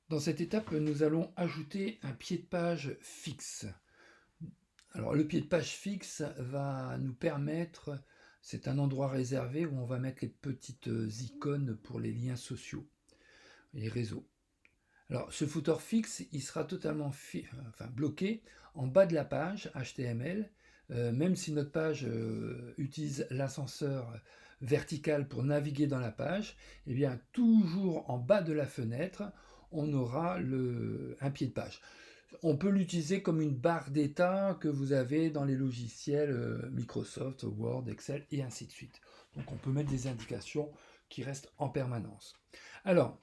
Dans cette étape, nous allons ajouter un pied de page fixe. Alors le pied de page fixe va nous permettre, c'est un endroit réservé où on va mettre les petites icônes pour les liens sociaux, les réseaux. Alors ce footer fixe, il sera totalement bloqué en bas de la page HTML, même si notre page utilise l'ascenseur vertical pour naviguer dans la page, et bien toujours en bas de la fenêtre, on aura un pied de page. On peut l'utiliser comme une barre d'état que vous avez dans les logiciels Microsoft, Word, Excel et ainsi de suite. Donc on peut mettre des indications qui restent en permanence. Alors,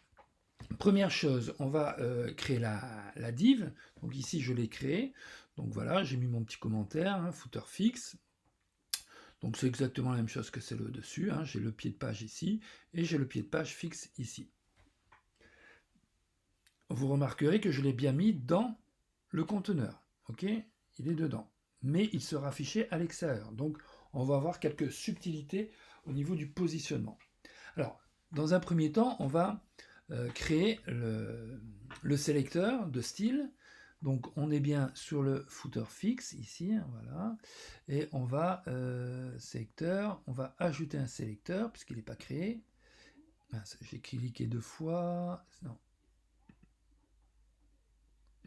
première chose, on va créer la div. Donc ici, je l'ai créée. Donc voilà, j'ai mis mon petit commentaire, footer fixe. Donc c'est exactement la même chose que celle au-dessus. J'ai le pied de page ici et j'ai le pied de page fixe ici. Vous remarquerez que je l'ai bien mis dans le conteneur. Ok, il est dedans. Mais il sera affiché à l'extérieur. Donc on va avoir quelques subtilités au niveau du positionnement. Alors, dans un premier temps, on va créer le sélecteur de style. Donc on est bien sur le footer fixe ici, voilà, et on va sélecteur, on va ajouter un sélecteur puisqu'il n'est pas créé. J'ai cliqué 2 fois, non.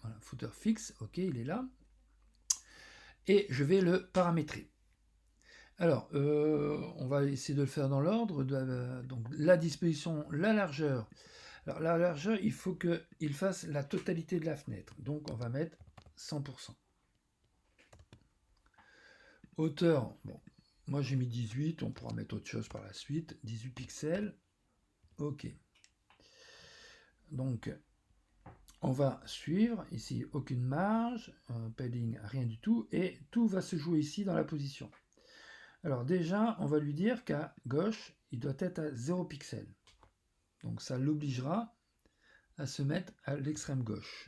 Voilà, footer fixe, ok, il est là. Et je vais le paramétrer. Alors, on va essayer de le faire dans l'ordre. Donc la disposition, la largeur. Alors la largeur, il faut qu'il fasse la totalité de la fenêtre. Donc on va mettre 100%. Hauteur, bon, moi j'ai mis 18, on pourra mettre autre chose par la suite. 18 pixels. Ok. Donc on va suivre. Ici, aucune marge, padding, rien du tout. Et tout va se jouer ici dans la position. Alors déjà, on va lui dire qu'à gauche, il doit être à 0 pixels. Donc ça l'obligera à se mettre à l'extrême gauche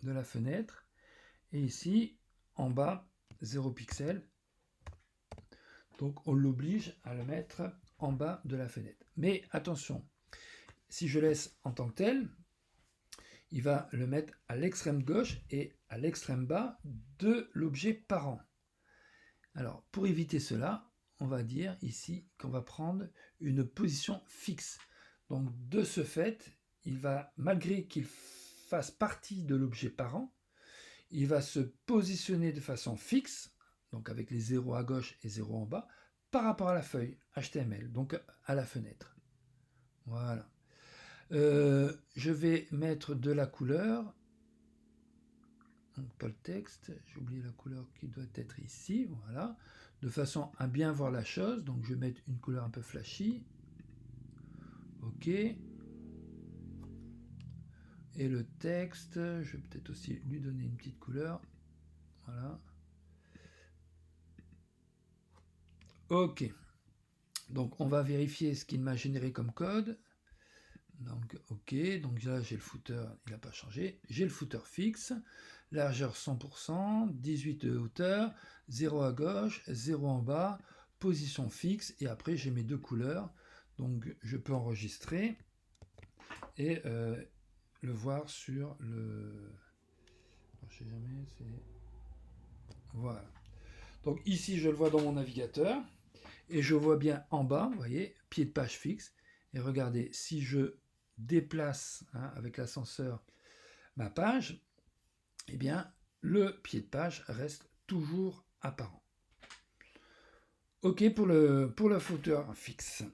de la fenêtre. Et ici, en bas, 0 pixels. Donc on l'oblige à le mettre en bas de la fenêtre. Mais attention, si je laisse en tant que tel, il va le mettre à l'extrême gauche et à l'extrême bas de l'objet parent. Alors pour éviter cela, on va dire ici qu'on va prendre une position fixe. Donc de ce fait, il va, malgré qu'il fasse partie de l'objet parent, il va se positionner de façon fixe, donc avec les 0 à gauche et 0 en bas, par rapport à la feuille HTML, donc à la fenêtre. Voilà. Je vais mettre de la couleur, donc pas le texte, j'ai oublié la couleur qui doit être ici, voilà, de façon à bien voir la chose. Donc je vais mettre une couleur un peu flashy. Ok. Et le texte, je vais peut-être aussi lui donner une petite couleur. Voilà. Ok. Donc on va vérifier ce qu'il m'a généré comme code. Donc ok, donc là j'ai le footer, il n'a pas changé. J'ai le footer fixe, largeur 100%, 18 de hauteur, 0 à gauche, 0 en bas, position fixe, et après j'ai mes deux couleurs. Donc je peux enregistrer et le voir sur le... Je sais jamais, c'est... Voilà. Donc ici je le vois dans mon navigateur, et je vois bien en bas, vous voyez, pied de page fixe. Et regardez, si je déplace avec l'ascenseur ma page, eh bien le pied de page reste toujours apparent. Ok pour le footer fixe.